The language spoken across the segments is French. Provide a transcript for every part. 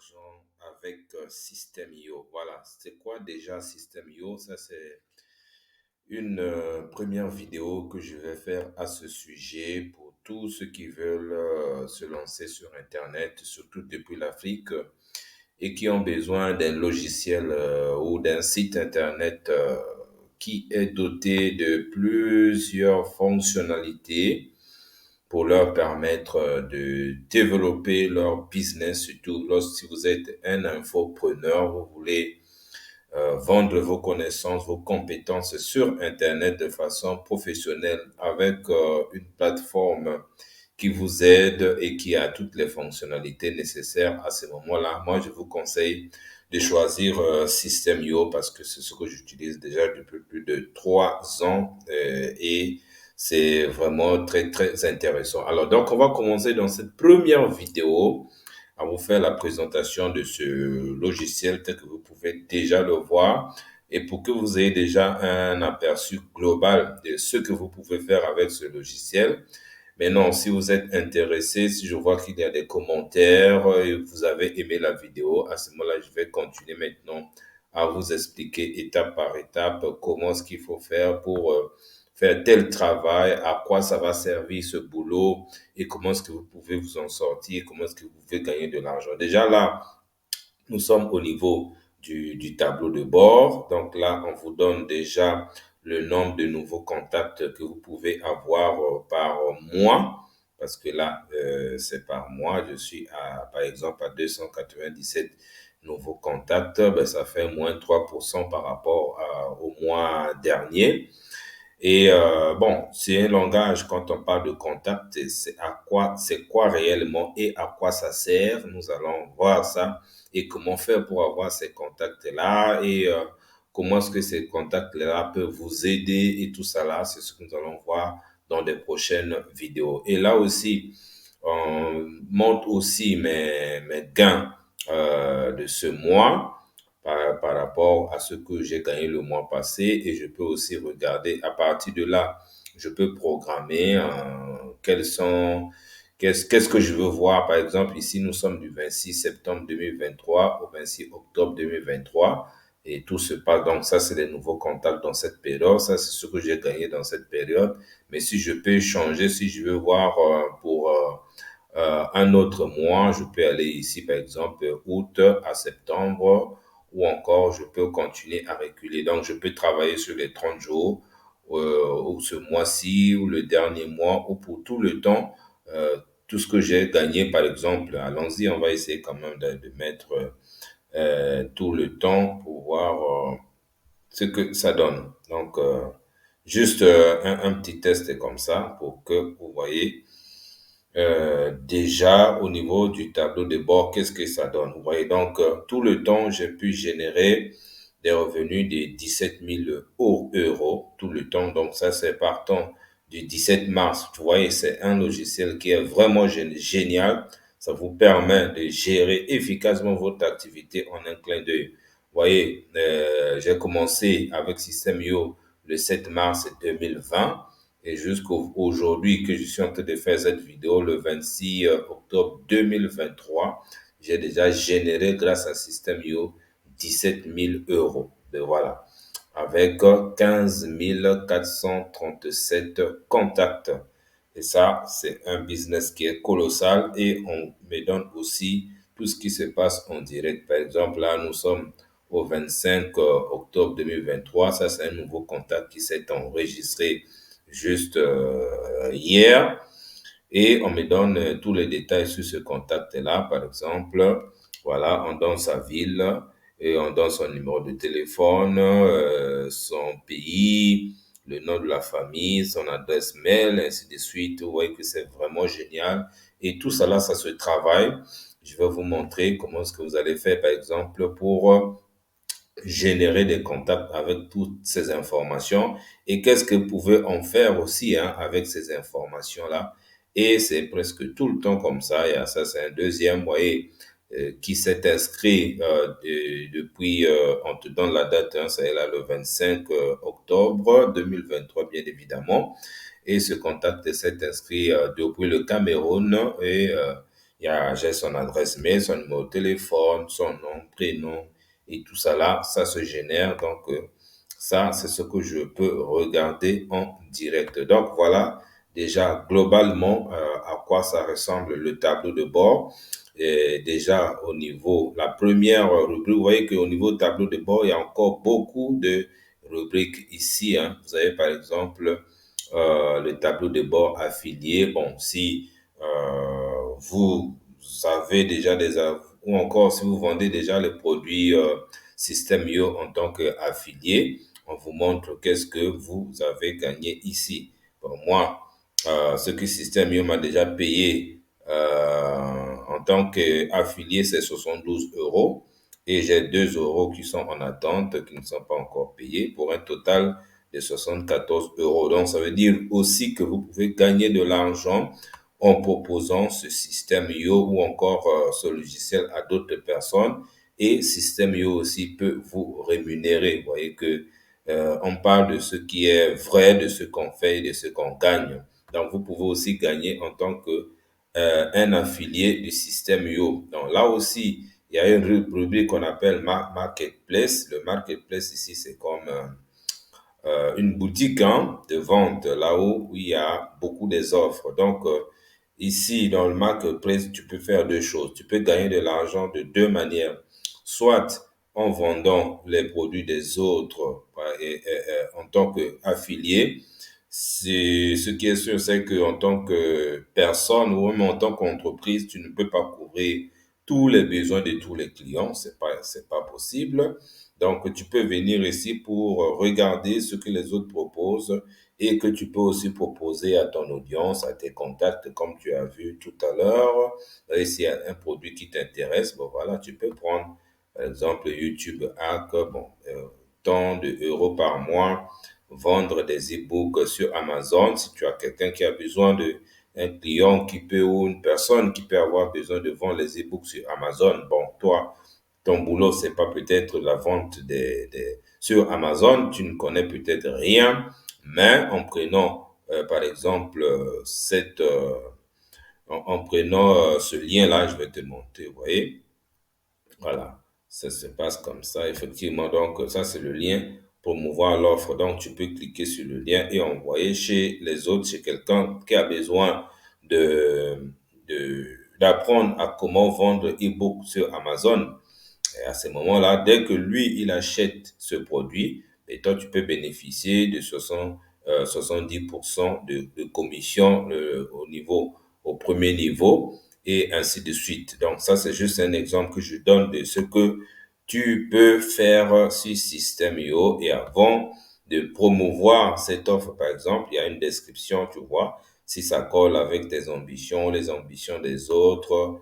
l'argent avec System.io. Voilà, c'est quoi déjà System.io? Ça, c'est une première vidéo que je vais faire à ce sujet pour tous ceux qui veulent se lancer sur Internet, surtout depuis l'Afrique, et qui ont besoin d'un logiciel ou d'un site Internet qui est doté de plusieurs fonctionnalités pour leur permettre de développer leur business, surtout lorsque vous êtes un infopreneur, vous voulez vendre vos connaissances, vos compétences sur Internet de façon professionnelle avec une plateforme qui vous aide et qui a toutes les fonctionnalités nécessaires à ce moment-là. Moi, je vous conseille de choisir System.io parce que c'est ce que j'utilise déjà depuis plus de 3 ans et c'est vraiment très, très intéressant. Alors, donc, on va commencer dans cette première vidéo à vous faire la présentation de ce logiciel tel que vous pouvez déjà le voir et pour que vous ayez déjà un aperçu global de ce que vous pouvez faire avec ce logiciel. Maintenant, si vous êtes intéressé, si je vois qu'il y a des commentaires et vous avez aimé la vidéo, à ce moment-là, je vais continuer maintenant à vous expliquer étape par étape comment ce qu'il faut faire pour faire tel travail, à quoi ça va servir ce boulot et comment est-ce que vous pouvez vous en sortir, comment est-ce que vous pouvez gagner de l'argent. Déjà là, nous sommes au niveau du tableau de bord. Donc là, on vous donne déjà le nombre de nouveaux contacts que vous pouvez avoir par mois. Parce que là, c'est par mois. Je suis par exemple, à 297 nouveaux contacts. Ben, ça fait moins 3% par rapport au mois dernier. Et bon, c'est un langage, quand on parle de contact, c'est quoi réellement et à quoi ça sert. Nous allons voir ça et comment faire pour avoir ces contacts-là et comment est-ce que ces contacts-là peuvent vous aider et tout ça là, c'est ce que nous allons voir dans les prochaines vidéos. Et là aussi, on montre aussi mes gains de ce mois par rapport à ce que j'ai gagné le mois passé et je peux aussi regarder à partir de là, je peux programmer qu'est-ce que je veux voir. Par exemple, ici, nous sommes du 26 septembre 2023 au 26 octobre 2023 et tout se passe. Donc, ça, c'est les nouveaux contacts dans cette période. Ça, c'est ce que j'ai gagné dans cette période. Mais si je peux changer, si je veux voir pour un autre mois, je peux aller ici, par exemple, août à septembre, ou encore je peux continuer à reculer. Donc, je peux travailler sur les 30 jours, ou ce mois-ci, ou le dernier mois, ou pour tout le temps, tout ce que j'ai gagné, par exemple. Allons-y, on va essayer quand même de mettre tout le temps pour voir ce que ça donne. Donc, juste un petit test comme ça pour que vous voyez déjà au niveau du tableau de bord, qu'est-ce que ça donne? Vous voyez, donc, tout le temps, j'ai pu générer des revenus de 17 000 euros tout le temps. Donc, ça, c'est partant du 17 mars. Vous voyez, c'est un logiciel qui est vraiment génial. Ça vous permet de gérer efficacement votre activité en un clin d'œil. Vous voyez, j'ai commencé avec System.io le 7 mars 2020 et jusqu'au aujourd'hui que je suis en train de faire cette vidéo, le 26 octobre 2023, j'ai déjà généré grâce à System.io 17 000 euros. Et voilà, avec 15 437 contacts. Et ça, c'est un business qui est colossal et on me donne aussi tout ce qui se passe en direct. Par exemple, là, nous sommes au 25 octobre 2023. Ça, c'est un nouveau contact qui s'est enregistré juste hier et on me donne tous les détails sur ce contact-là. Par exemple, voilà, on donne sa ville et on donne son numéro de téléphone, son pays, le nom de la famille, son adresse mail, ainsi de suite. Vous voyez que c'est vraiment génial. Et tout ça là, ça se travaille. Je vais vous montrer comment est-ce que vous allez faire, par exemple, pour générer des contacts avec toutes ces informations et qu'est-ce que vous pouvez en faire aussi avec ces informations-là. Et c'est presque tout le temps comme ça. Et ça, c'est un deuxième, vous voyez, qui s'est inscrit depuis, on te donne la date, c'est là le 25 octobre 2023, bien évidemment. Et ce contact s'est inscrit depuis le Cameroun et J'ai son adresse mail, son numéro de téléphone, son nom, prénom et tout ça là, ça se génère. Donc, ça, c'est ce que je peux regarder en direct. Donc, voilà déjà globalement à quoi ça ressemble le tableau de bord. Et déjà au niveau, la première rubrique, vous voyez qu'au niveau tableau de bord, il y a encore beaucoup de rubriques ici, hein. Vous avez par exemple le tableau de bord affilié. Bon, si vous avez déjà ou encore si vous vendez déjà les produits Système.io en tant qu'affilié, on vous montre qu'est-ce que vous avez gagné ici. Bon, moi, ce que Système.io m'a déjà payé en tant qu'affilié, c'est 72 euros. Et j'ai 2 euros qui sont en attente, qui ne sont pas encore payés, pour un total de 74 euros. Donc, ça veut dire aussi que vous pouvez gagner de l'argent en proposant ce système IO ou encore ce logiciel à d'autres personnes. Et système IO aussi peut vous rémunérer. Vous voyez que on parle de ce qui est vrai, de ce qu'on fait et de ce qu'on gagne. Donc, vous pouvez aussi gagner en tant que un affilié du système IO. Donc, là aussi, il y a une rubrique qu'on appelle Marketplace. Le Marketplace ici, c'est comme une boutique hein, de vente là-haut où il y a beaucoup des offres. Donc, ici, dans le marketplace, tu peux faire deux choses. Tu peux gagner de l'argent de deux manières. Soit en vendant les produits des autres en tant qu'affilié. Ce qui est sûr, c'est qu'en tant que personne ou même en tant qu'entreprise, tu ne peux pas couvrir tous les besoins de tous les clients. C'est pas possible. Donc, tu peux venir ici pour regarder ce que les autres proposent et que tu peux aussi proposer à ton audience, à tes contacts, comme tu as vu tout à l'heure. Et s'il y a un produit qui t'intéresse, bon voilà, tu peux prendre, par exemple, YouTube Hack, bon, tant de euros par mois, vendre des e-books sur Amazon. Si tu as quelqu'un qui a besoin un client qui peut ou une personne qui peut avoir besoin de vendre les e-books sur Amazon, bon, toi, ton boulot, c'est pas peut-être la vente sur Amazon, tu ne connais peut-être rien, mais en prenant, par exemple, en prenant ce lien-là, je vais te montrer, vous voyez, voilà, ça se passe comme ça, effectivement. Donc, ça, c'est le lien pour promouvoir l'offre. Donc, tu peux cliquer sur le lien et envoyer chez les autres, chez quelqu'un qui a besoin de, d'apprendre à comment vendre e-book sur Amazon. Et à ce moment-là, dès que lui, il achète ce produit, et toi, tu peux bénéficier de 70% de commission au premier niveau et ainsi de suite. Donc, ça, c'est juste un exemple que je donne de ce que tu peux faire sur Système.io. Et avant de promouvoir cette offre, par exemple, il y a une description, tu vois, si ça colle avec tes ambitions, les ambitions des autres,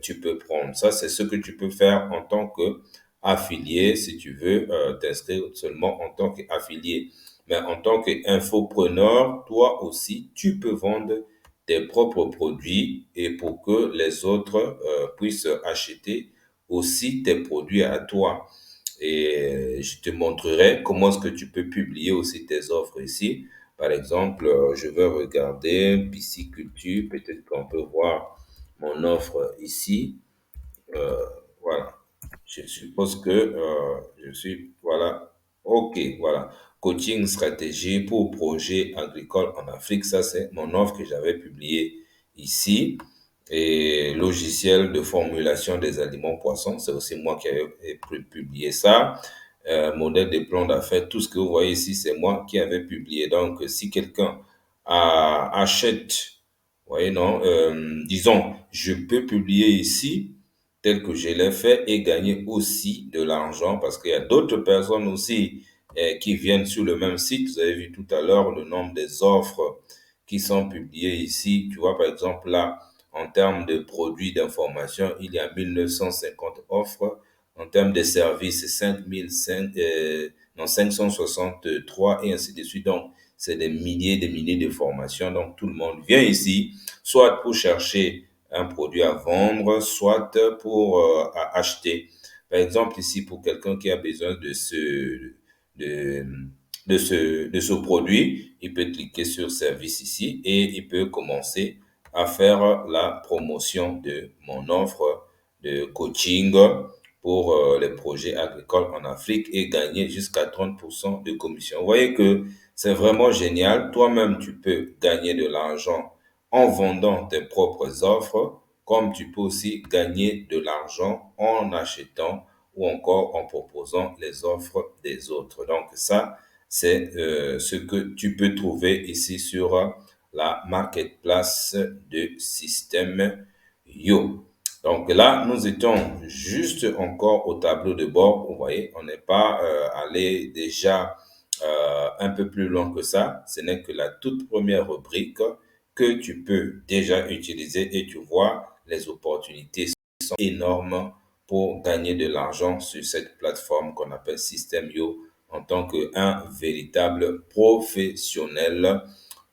tu peux prendre. Ça, c'est ce que tu peux faire en tant qu'affilié, si tu veux t'inscrire seulement en tant qu'affilié. Mais en tant qu'infopreneur, toi aussi, tu peux vendre tes propres produits et pour que les autres puissent acheter aussi tes produits à toi. Et je te montrerai comment est-ce que tu peux publier aussi tes offres ici. Par exemple, je vais regarder pisciculture, peut-être qu'on peut voir mon offre ici. Euh, voilà. Je suppose que je suis, voilà. OK, voilà. Coaching stratégie pour projets agricoles en Afrique. Ça, c'est mon offre que j'avais publiée ici. Et logiciel de formulation des aliments poissons. C'est aussi moi qui avais publié ça. Modèle de plan d'affaires. Tout ce que vous voyez ici, c'est moi qui avais publié. Donc, si quelqu'un achète, vous voyez, non, disons, je peux publier ici tel que je l'ai fait et gagner aussi de l'argent parce qu'il y a d'autres personnes aussi qui viennent sur le même site. Vous avez vu tout à l'heure le nombre des offres qui sont publiées ici. Tu vois, par exemple, là, en termes de produits d'information, il y a 1950 offres. En termes de services, 563 et ainsi de suite. Donc, c'est des milliers de formations. Donc, tout le monde vient ici, soit pour chercher un produit à vendre, soit pour acheter. Par exemple, ici, pour quelqu'un qui a besoin de, de ce produit, il peut cliquer sur service ici et il peut commencer à faire la promotion de mon offre de coaching pour les projets agricoles en Afrique et gagner jusqu'à 30% de commission. Vous voyez que c'est vraiment génial. Toi-même, tu peux gagner de l'argent en vendant tes propres offres, comme tu peux aussi gagner de l'argent en achetant ou encore en proposant les offres des autres. Donc ça, c'est ce que tu peux trouver ici sur la marketplace de Système Yo. Donc là, nous étions juste encore au tableau de bord. Vous voyez, on n'est pas allé déjà un peu plus loin que ça. Ce n'est que la toute première rubrique que tu peux déjà utiliser et tu vois les opportunités sont énormes pour gagner de l'argent sur cette plateforme qu'on appelle Système.io en tant qu'un véritable professionnel,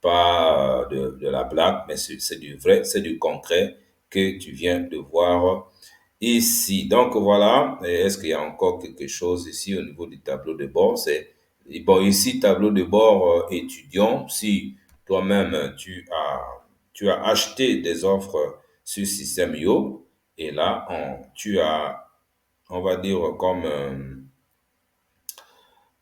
pas de la blague, mais c'est du vrai, c'est du concret que tu viens de voir ici. Donc voilà, et est-ce qu'il y a encore quelque chose ici au niveau du tableau de bord? C'est bon, ici, tableau de bord étudiant. Si toi-même, tu as acheté des offres sur Système.io et là, tu as, on va dire,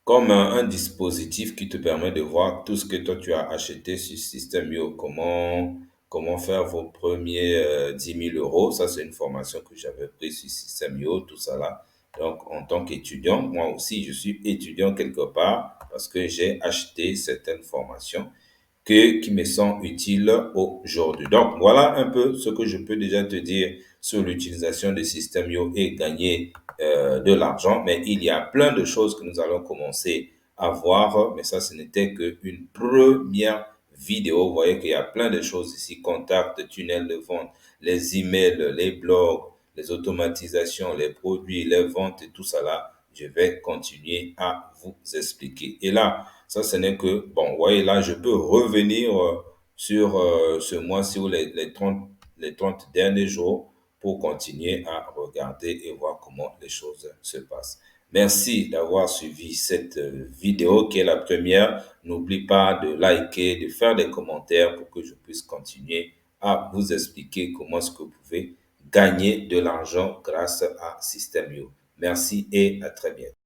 comme un dispositif qui te permet de voir tout ce que toi tu as acheté sur Système.io, comment faire vos premiers 10 000 euros. Ça, c'est une formation que j'avais prise sur Système.io, tout ça là. Donc, en tant qu'étudiant, moi aussi, je suis étudiant quelque part parce que j'ai acheté certaines formations qui me sont utiles aujourd'hui. Donc, voilà un peu ce que je peux déjà te dire sur l'utilisation des systèmes Yo et gagner de l'argent. Mais il y a plein de choses que nous allons commencer à voir. Mais ça, ce n'était qu'une première vidéo. Vous voyez qu'il y a plein de choses ici. Contact, tunnel de vente, les emails, les blogs, les automatisations, les produits, les ventes et tout ça là. Je vais continuer à vous expliquer. Et là, ça, ce n'est que, bon, vous voyez, là, je peux revenir sur ce mois-ci ou les 30 derniers jours pour continuer à regarder et voir comment les choses se passent. Merci d'avoir suivi cette vidéo qui est la première. N'oublie pas de liker, de faire des commentaires pour que je puisse continuer à vous expliquer comment est-ce que vous pouvez gagner de l'argent grâce à Système.io. Merci et à très bientôt.